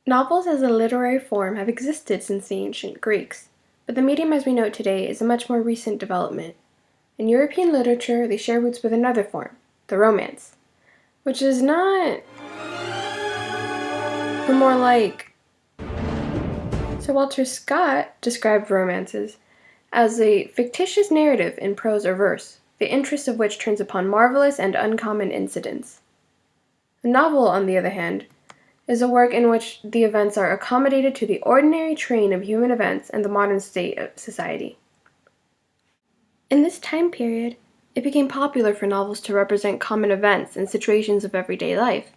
Novels as a literary form have existed since the ancient Greeks, but the medium as we know it today is a much more recent development. In European literature, they share roots with another form, the Romance, which is not, but more like. Sir Walter Scott described romances as a fictitious narrative in prose or verse, the interest of which turns upon marvelous and uncommon incidents. A novel, on the other hand, is a work in which the events are accommodated to the ordinary train of human events and the modern state of society. In this time period, it became popular for novels to represent common events and situations of everyday life,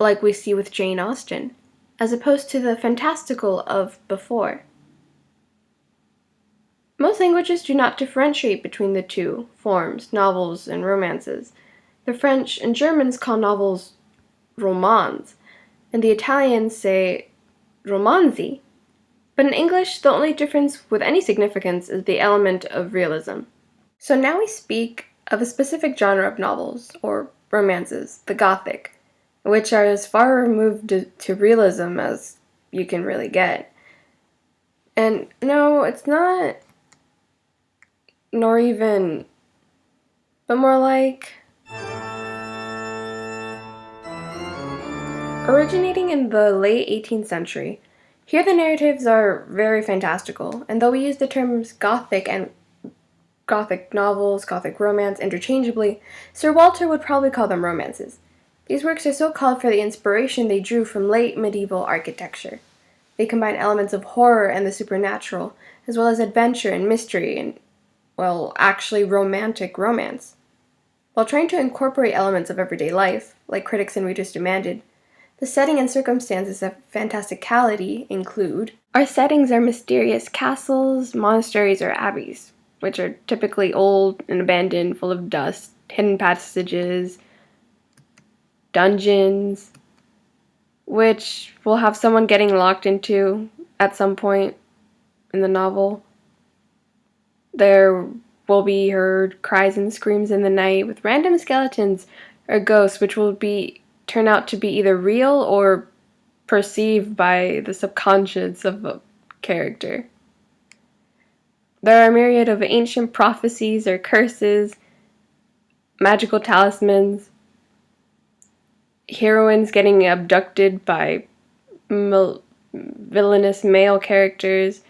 like we see with Jane Austen, as opposed to the fantastical of before. Most languages do not differentiate between the two forms, novels and romances. The French and Germans call novels romans, and the Italians say romanzi. But in English, the only difference with any significance is the element of realism. So now we speak of a specific genre of novels, or romances, the Gothic, which are as far removed to realism as you can really get. And no, it's not, nor even, but more like originating in the late 18th century. Here the narratives are very fantastical, and though we use the terms Gothic and Gothic novels, Gothic romance interchangeably, Sir Walter would probably call them romances. These works are so called for the inspiration they drew from late medieval architecture. They combine elements of horror and the supernatural, as well as adventure and mystery and, well, actually romantic romance. While trying to incorporate elements of everyday life, like critics and readers demanded, the setting and circumstances of fantasticality include: our settings are mysterious castles, monasteries, or abbeys, which are typically old and abandoned, full of dust, hidden passages, dungeons, which will have someone getting locked into at some point in the novel. There will be heard cries and screams in the night with random skeletons or ghosts, which will turn out to be either real or perceived by the subconscious of a character. There are a myriad of ancient prophecies or curses, magical talismans, heroines getting abducted by villainous male characters,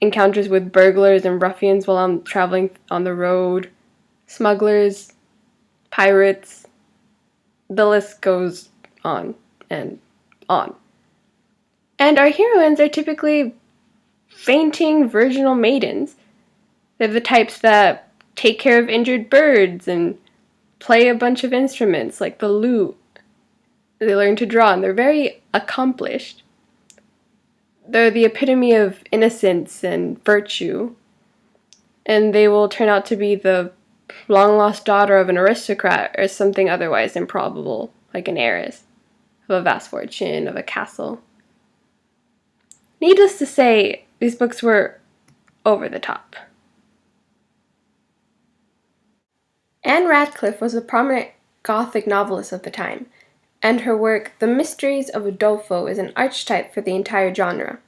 encounters with burglars and ruffians while I'm traveling on the road, smugglers, pirates. The list goes on and on. And our heroines are typically fainting virginal maidens. They're the types that take care of injured birds and play a bunch of instruments like the lute. They learn to draw, and they're very accomplished. They're the epitome of innocence and virtue, and they will turn out to be the long-lost daughter of an aristocrat or something otherwise improbable, like an heiress of a vast fortune, of a castle. Needless to say, these books were over the top. Anne Radcliffe was a prominent Gothic novelist of the time, and her work, The Mysteries of Udolpho, is an archetype for the entire genre.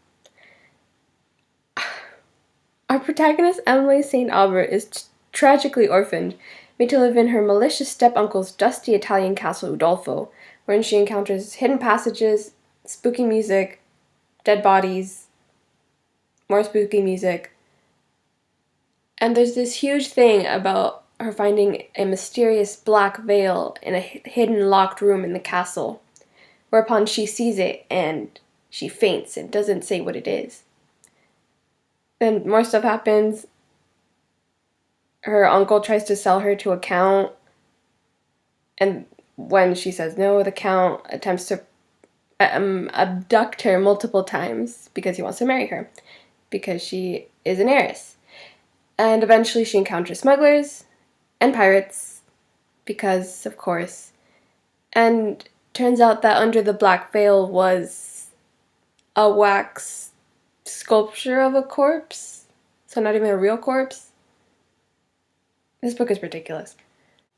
Our protagonist, Emily St. Aubert, is tragically orphaned, made to live in her malicious step-uncle's dusty Italian castle Udolpho, wherein she encounters hidden passages, spooky music, dead bodies, more spooky music. And there's this huge thing about her finding a mysterious black veil in a hidden locked room in the castle, whereupon she sees it and she faints and doesn't say what it is. Then more stuff happens. Her uncle tries to sell her to a count, and when she says no, the count attempts to abduct her multiple times because he wants to marry her, because she is an heiress. And eventually she encounters smugglers and pirates, because, of course. And turns out that under the black veil was a wax sculpture of a corpse, so not even a real corpse. This book is ridiculous.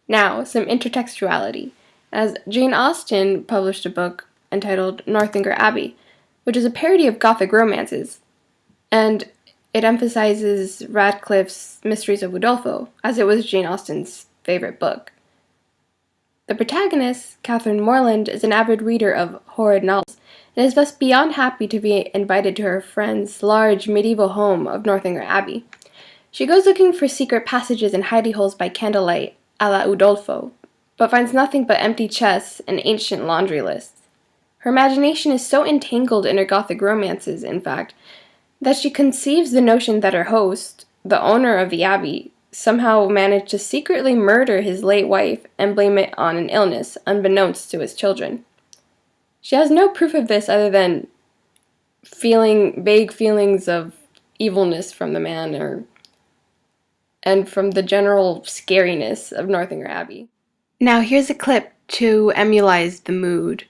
Now, some intertextuality. As Jane Austen published a book entitled Northanger Abbey, which is a parody of Gothic romances, and it emphasizes Radcliffe's Mysteries of Udolpho, as it was Jane Austen's favorite book. The protagonist, Catherine Morland, is an avid reader of horrid novels, and is thus beyond happy to be invited to her friend's large medieval home of Northanger Abbey. She goes looking for secret passages and hidey holes by candlelight, a la Udolpho, but finds nothing but empty chests and ancient laundry lists. Her imagination is so entangled in her Gothic romances, in fact, that she conceives the notion that her host, the owner of the abbey, somehow managed to secretly murder his late wife and blame it on an illness, unbeknownst to his children. She has no proof of this other than vague feelings of evilness from the man, and from the general scariness of Northanger Abbey. Now here's a clip to emulate the mood.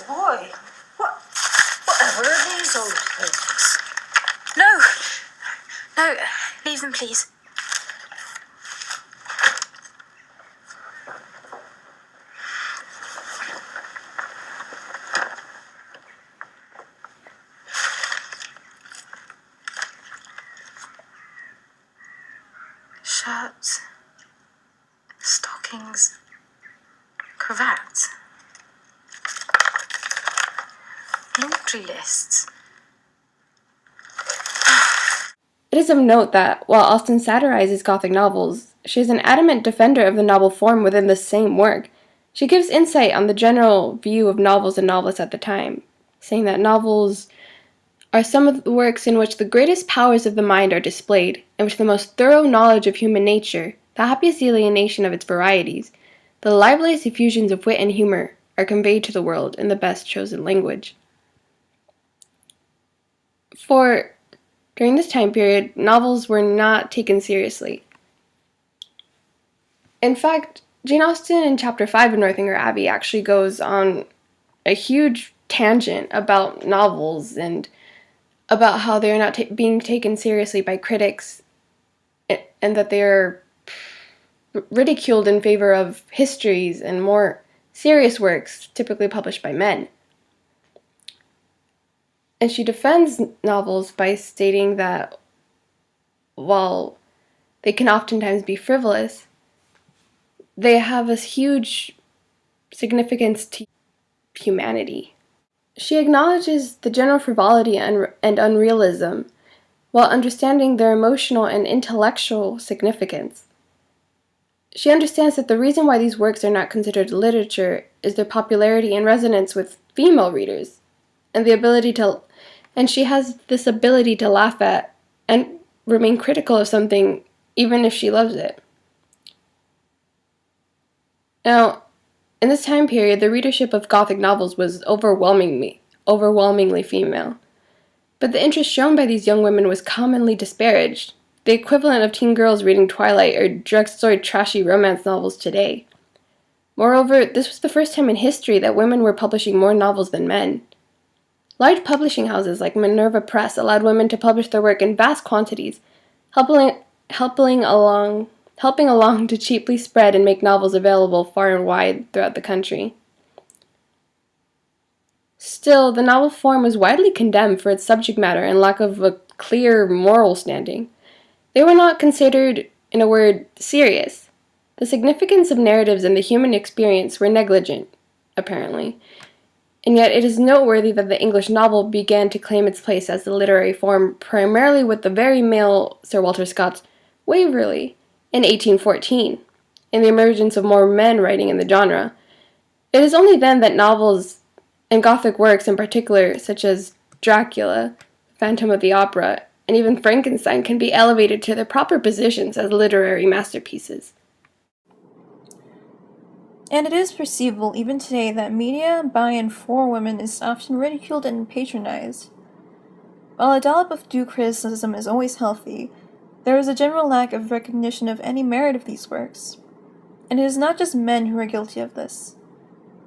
Boy, whatever are these old things? No, leave them, please. Shirts, stockings, cravats. Laundry lists. It is of note that, while Austen satirizes Gothic novels, she is an adamant defender of the novel form within the same work. She gives insight on the general view of novels and novelists at the time, saying that novels are some of the works in which the greatest powers of the mind are displayed, in which the most thorough knowledge of human nature, the happiest delineation of its varieties, the liveliest effusions of wit and humor are conveyed to the world in the best chosen language. For during this time period, novels were not taken seriously. In fact, Jane Austen in Chapter 5 of Northanger Abbey actually goes on a huge tangent about novels and about how they are not being taken seriously by critics, and that they are ridiculed in favor of histories and more serious works typically published by men. And she defends novels by stating that while they can oftentimes be frivolous, they have this huge significance to humanity. She acknowledges the general frivolity and unrealism while understanding their emotional and intellectual significance. She understands that the reason why these works are not considered literature is their popularity and resonance with female readers, and she has this ability to laugh at and remain critical of something even if she loves it. Now, in this time period, the readership of Gothic novels was overwhelmingly female, but the interest shown by these young women was commonly disparaged, the equivalent of teen girls reading Twilight or drugstore trashy romance novels today. Moreover, this was the first time in history that women were publishing more novels than men. Large publishing houses like Minerva Press allowed women to publish their work in vast quantities, helping along helping along to cheaply spread and make novels available far and wide throughout the country. Still, the novel form was widely condemned for its subject matter and lack of a clear moral standing. They were not considered, in a word, serious. The significance of narratives in the human experience were negligent, apparently, and yet it is noteworthy that the English novel began to claim its place as the literary form primarily with the very male Sir Walter Scott's Waverley in 1814, and the emergence of more men writing in the genre. It is only then that novels, and Gothic works in particular, such as Dracula, Phantom of the Opera, and even Frankenstein, can be elevated to their proper positions as literary masterpieces. And it is perceivable even today that media by and for women is often ridiculed and patronized. While a dollop of due criticism is always healthy, there is a general lack of recognition of any merit of these works. And it is not just men who are guilty of this.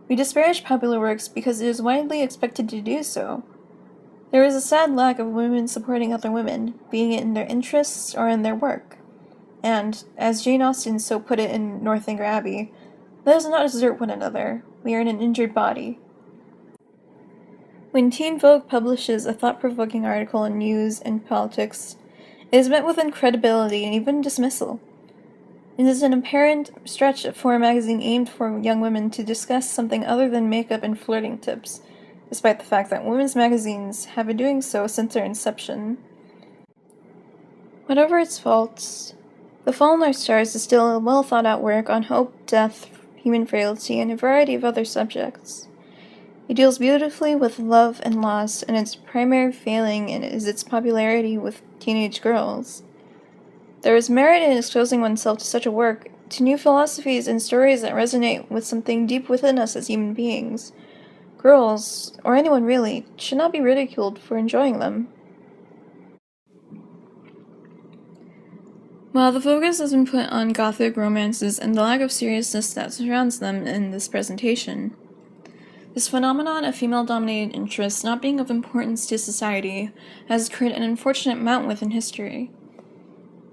We disparage popular works because it is widely expected to do so. There is a sad lack of women supporting other women, being it in their interests or in their work. And, as Jane Austen so put it in Northanger Abbey, let us not desert one another. We are in an injured body. When Teen Vogue publishes a thought-provoking article on news and politics, it is met with incredibility and even dismissal. It is an apparent stretch for a magazine aimed for young women to discuss something other than makeup and flirting tips, despite the fact that women's magazines have been doing so since their inception. Whatever its faults, The Fault in Our Stars is still a well-thought-out work on hope, death, human frailty, and a variety of other subjects. It deals beautifully with love and loss, and its primary failing is its popularity with teenage girls. There is merit in exposing oneself to such a work, to new philosophies and stories that resonate with something deep within us as human beings. Girls, or anyone really, should not be ridiculed for enjoying them. While the focus has been put on Gothic romances and the lack of seriousness that surrounds them in this presentation, this phenomenon of female-dominated interests not being of importance to society has occurred an unfortunate amount within history.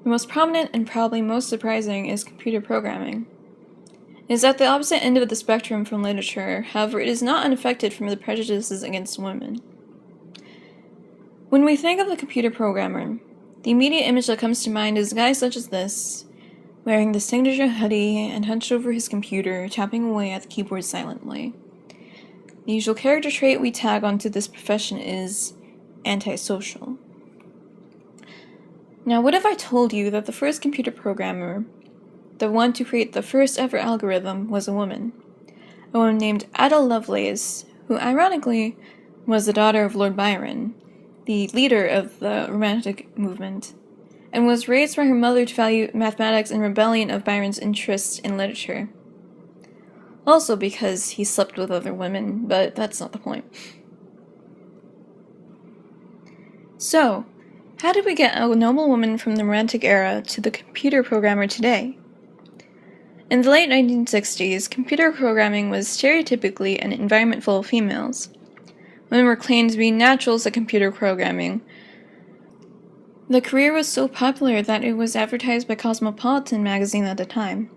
The most prominent and probably most surprising is computer programming. It is at the opposite end of the spectrum from literature, however it is not unaffected from the prejudices against women. When we think of the computer programmer, the immediate image that comes to mind is a guy such as this, wearing the signature hoodie and hunched over his computer, tapping away at the keyboard silently. The usual character trait we tag onto this profession is antisocial. Now, what if I told you that the first computer programmer, the one to create the first ever algorithm, was a woman named Ada Lovelace, who ironically was the daughter of Lord Byron, the leader of the Romantic movement, and was raised by her mother to value mathematics in rebellion of Byron's interest in literature. Also because he slept with other women, but that's not the point. So, how did we get a noble woman from the Romantic era to the computer programmer today? In the late 1960s, computer programming was stereotypically an environment full of females. Women were claimed to be naturals at computer programming. The career was so popular that it was advertised by Cosmopolitan magazine at the time.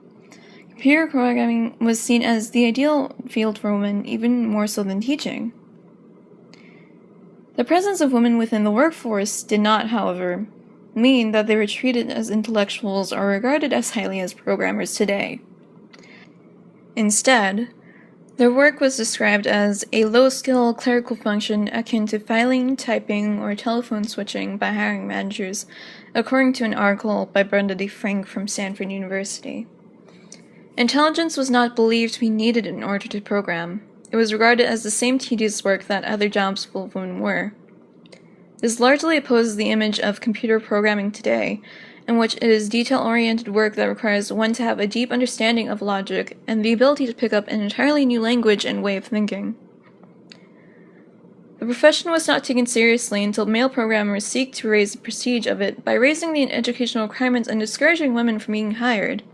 Computer programming was seen as the ideal field for women, even more so than teaching. The presence of women within the workforce did not, however, mean that they were treated as intellectuals or regarded as highly as programmers today. Instead, their work was described as a low-skill clerical function akin to filing, typing, or telephone switching by hiring managers, according to an article by Brenda D. Frank from Stanford University. Intelligence was not believed to be needed in order to program. It was regarded as the same tedious work that other jobs full of women were. This largely opposes the image of computer programming today, in which it is detail-oriented work that requires one to have a deep understanding of logic and the ability to pick up an entirely new language and way of thinking. The profession was not taken seriously until male programmers seek to raise the prestige of it by raising the educational requirements and discouraging women from being hired.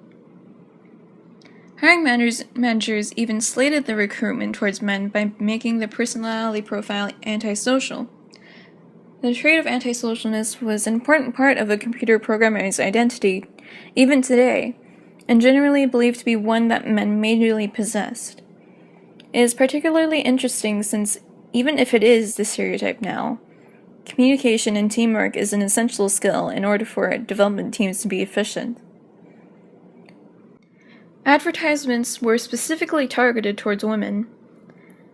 Hiring managers even slated the recruitment towards men by making the personality profile antisocial. The trait of antisocialness was an important part of a computer programmer's identity, even today, and generally believed to be one that men majorly possessed. It is particularly interesting since, even if it is the stereotype now, communication and teamwork is an essential skill in order for development teams to be efficient. Advertisements were specifically targeted towards women.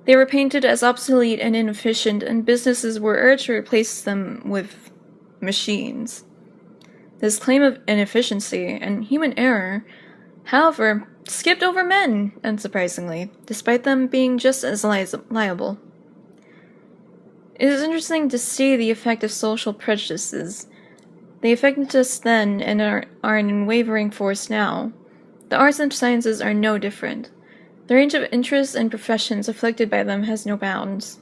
They were painted as obsolete and inefficient, and businesses were urged to replace them with machines. This claim of inefficiency and human error, however, skipped over men, unsurprisingly, despite them being just as liable. It is interesting to see the effect of social prejudices. They affected us then and are an unwavering force now. The arts and sciences are no different. The range of interests and professions afflicted by them has no bounds.